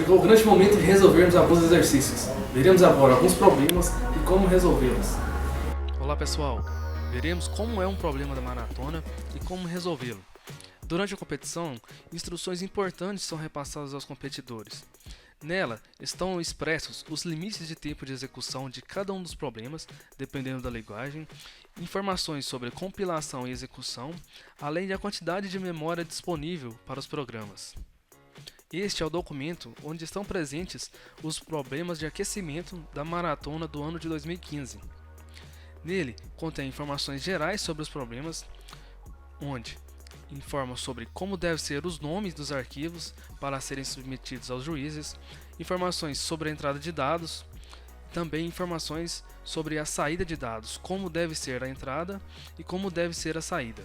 Chegou o grande momento de resolvermos alguns exercícios. Veremos agora alguns problemas e como resolvê-los. Olá pessoal, veremos como é um problema da maratona e como resolvê-lo. Durante a competição, instruções importantes são repassadas aos competidores. Nela estão expressos os limites de tempo de execução de cada um dos problemas, dependendo da linguagem, informações sobre compilação e execução, além da quantidade de memória disponível para os programas. Este é o documento onde estão presentes os problemas de aquecimento da maratona do ano de 2015. Nele contém informações gerais sobre os problemas, onde informa sobre como devem ser os nomes dos arquivos para serem submetidos aos juízes, informações sobre a entrada de dados, também informações sobre a saída de dados, como deve ser a entrada e como deve ser a saída.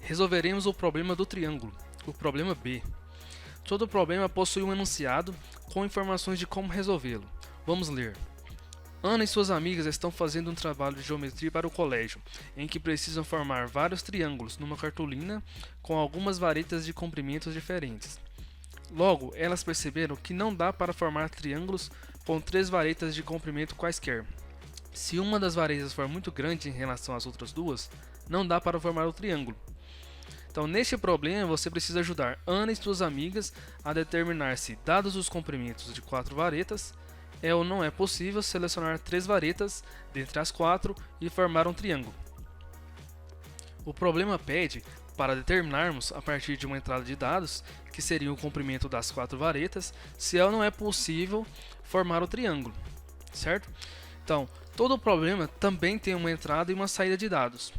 Resolveremos o problema do triângulo, o problema B. Todo problema possui um enunciado com informações de como resolvê-lo. Vamos ler. Ana e suas amigas estão fazendo um trabalho de geometria para o colégio, em que precisam formar vários triângulos numa cartolina com algumas varetas de comprimentos diferentes. Logo, elas perceberam que não dá para formar triângulos com 3 varetas de comprimento quaisquer. Se uma das varetas for muito grande em relação às outras duas, não dá para formar o triângulo. Então, neste problema, você precisa ajudar Ana e suas amigas a determinar se, dados os comprimentos de 4 varetas, é ou não é possível selecionar 3 varetas dentre as 4 e formar um triângulo. O problema pede para determinarmos, a partir de uma entrada de dados, que seria o comprimento das 4 varetas, se é ou não é possível formar o triângulo, certo? Então, todo problema também tem uma entrada e uma saída de dados.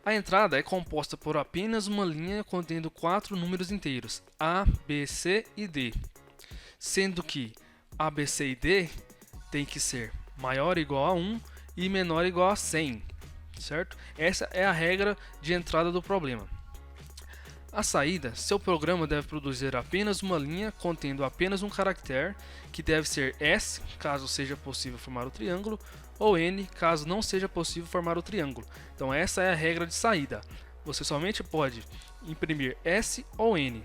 A entrada é composta por apenas uma linha contendo 4 números inteiros, A, B, C e D, sendo que A, B, C e D tem que ser maior ou igual a 1 e menor ou igual a 100, certo? Essa é a regra de entrada do problema. A saída, seu programa deve produzir apenas uma linha contendo apenas um caractere, que deve ser S, caso seja possível formar o triângulo, ou N, caso não seja possível formar o triângulo. Então essa é a regra de saída. Você somente pode imprimir S ou N.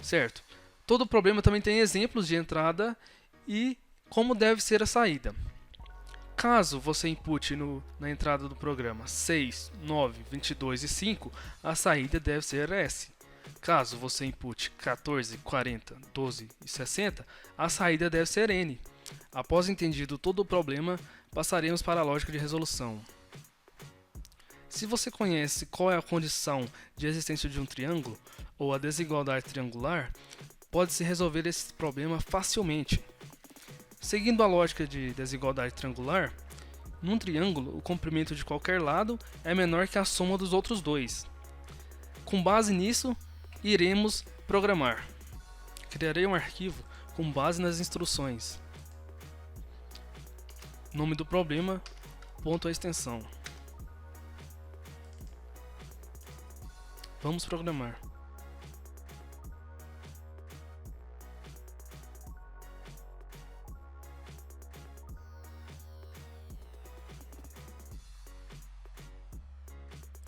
Certo? Todo problema também tem exemplos de entrada e como deve ser a saída. Caso você inpute na entrada do programa 6, 9, 22 e 5, a saída deve ser S. Caso você inpute 14, 40, 12 e 60, a saída deve ser N. Após entendido todo o problema, passaremos para a lógica de resolução. Se você conhece qual é a condição de existência de um triângulo, ou a desigualdade triangular, pode-se resolver esse problema facilmente. Seguindo a lógica de desigualdade triangular, num triângulo, o comprimento de qualquer lado é menor que a soma dos outros dois. Com base nisso, iremos programar. Criarei um arquivo com base nas instruções. Nome do problema, ponto a extensão. Vamos programar.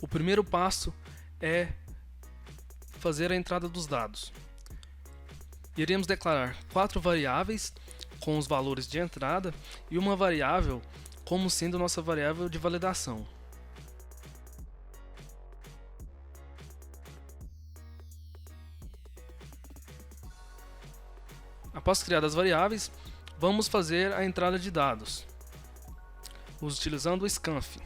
O primeiro passo é fazer a entrada dos dados. Iremos declarar 4 variáveis com os valores de entrada e uma variável como sendo nossa variável de validação. Após criar as variáveis, vamos fazer a entrada de dados, utilizando o scanf.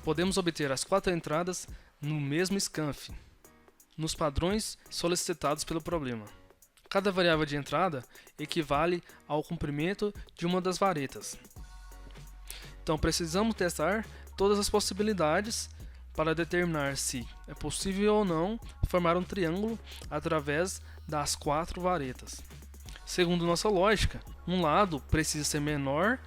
Podemos obter as 4 entradas no mesmo scanf, nos padrões solicitados pelo problema. Cada variável de entrada equivale ao comprimento de uma das varetas. Então precisamos testar todas as possibilidades para determinar se é possível ou não formar um triângulo através das 4 varetas. Segundo nossa lógica, um lado precisa ser menor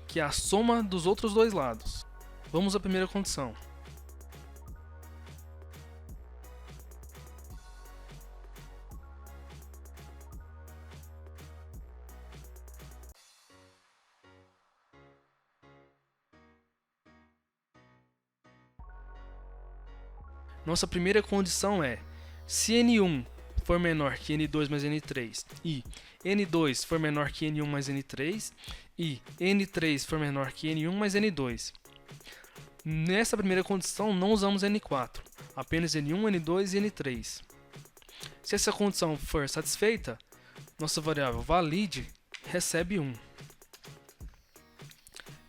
que a soma dos outros dois lados. Vamos à primeira condição. Nossa primeira condição é: se N1 for menor que N2 mais N3 e N2 for menor que N1 mais N3 e N3 for menor que N1 mais N2. Nessa primeira condição não usamos N4, apenas N1, N2 e N3. Se essa condição for satisfeita, nossa variável valide recebe 1.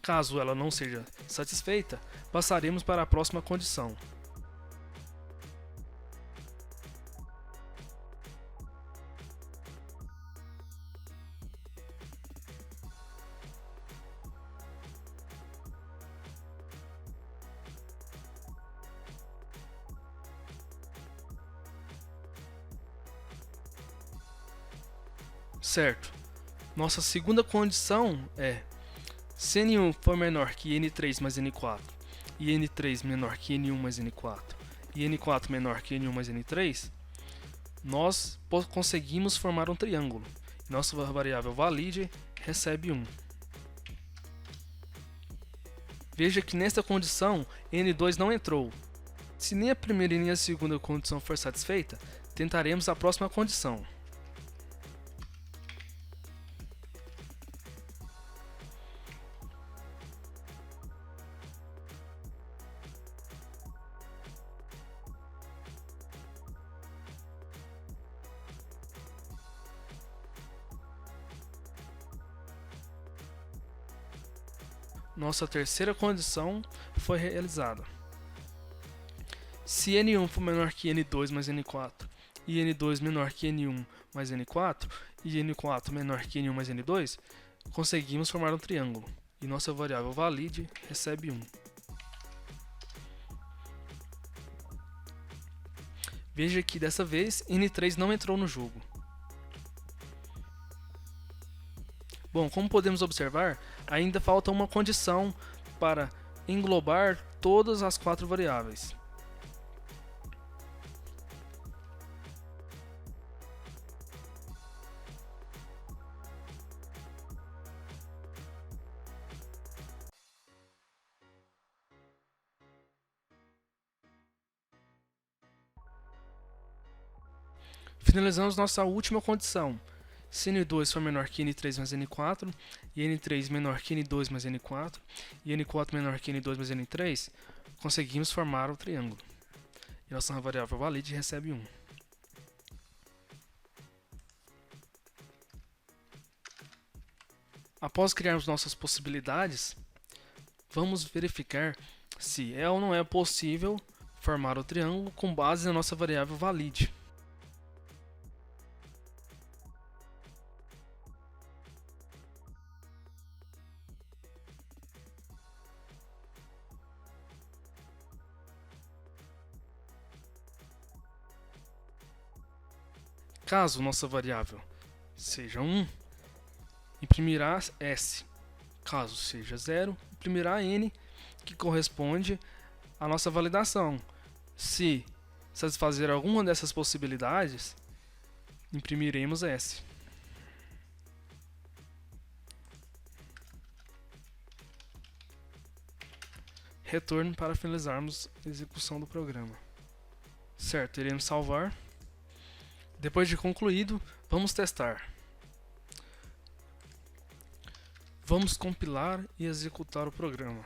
Caso ela não seja satisfeita, passaremos para a próxima condição. Certo. Nossa segunda condição é: se N1 for menor que N3 mais N4 e N3 menor que N1 mais N4 e N4 menor que N1 mais N3, nós conseguimos formar um triângulo. Nossa variável valide recebe 1. Veja que nesta condição N2 não entrou. Se nem a primeira e nem a segunda condição for satisfeita, tentaremos a próxima condição. Nossa terceira condição foi realizada. Se N1 for menor que N2 mais N4 e N2 menor que N1 mais N4 e N4 menor que N1 mais N2, conseguimos formar um triângulo e nossa variável valide recebe 1. Veja que dessa vez N3 não entrou no jogo. Bom, como podemos observar, ainda falta uma condição para englobar todas as 4 variáveis. Finalizamos nossa última condição. Se N2 for menor que N3 mais N4, e N3 menor que N2 mais N4, e N4 menor que N2 mais N3, conseguimos formar o triângulo. E nossa variável valide recebe 1. Após criarmos nossas possibilidades, vamos verificar se é ou não é possível formar o triângulo com base na nossa variável valide. Caso nossa variável seja 1, imprimirá S. Caso seja 0, imprimirá N, que corresponde à nossa validação. Se satisfazer alguma dessas possibilidades, imprimiremos S. Retorno para finalizarmos a execução do programa. Certo, iremos salvar. Depois de concluído, vamos testar. Vamos compilar e executar o programa.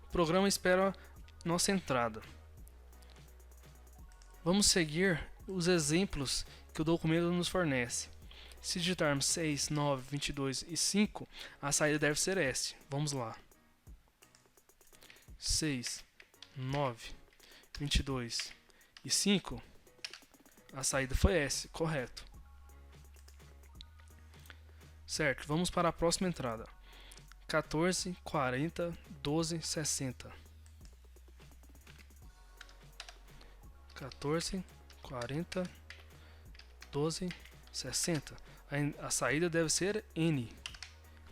O programa espera nossa entrada. Vamos seguir os exemplos que o documento nos fornece. Se digitarmos 6, 9, 22 e 5, a saída deve ser S. Vamos lá. 6, 9, 22 e 5, a saída foi S, correto. Certo, vamos para a próxima entrada. 14, 40, 12, 60. 14, 40, 12, 60. A saída deve ser N.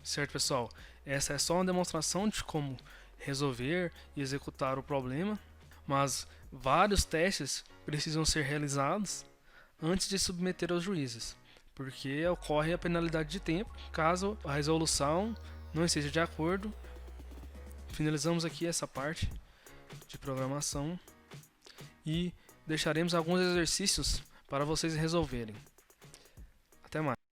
Certo, pessoal? Essa é só uma demonstração de como resolver e executar o problema, mas vários testes precisam ser realizados antes de submeter aos juízes, porque ocorre a penalidade de tempo caso a resolução não esteja de acordo. Finalizamos aqui essa parte de programação e deixaremos alguns exercícios para vocês resolverem. Até mais.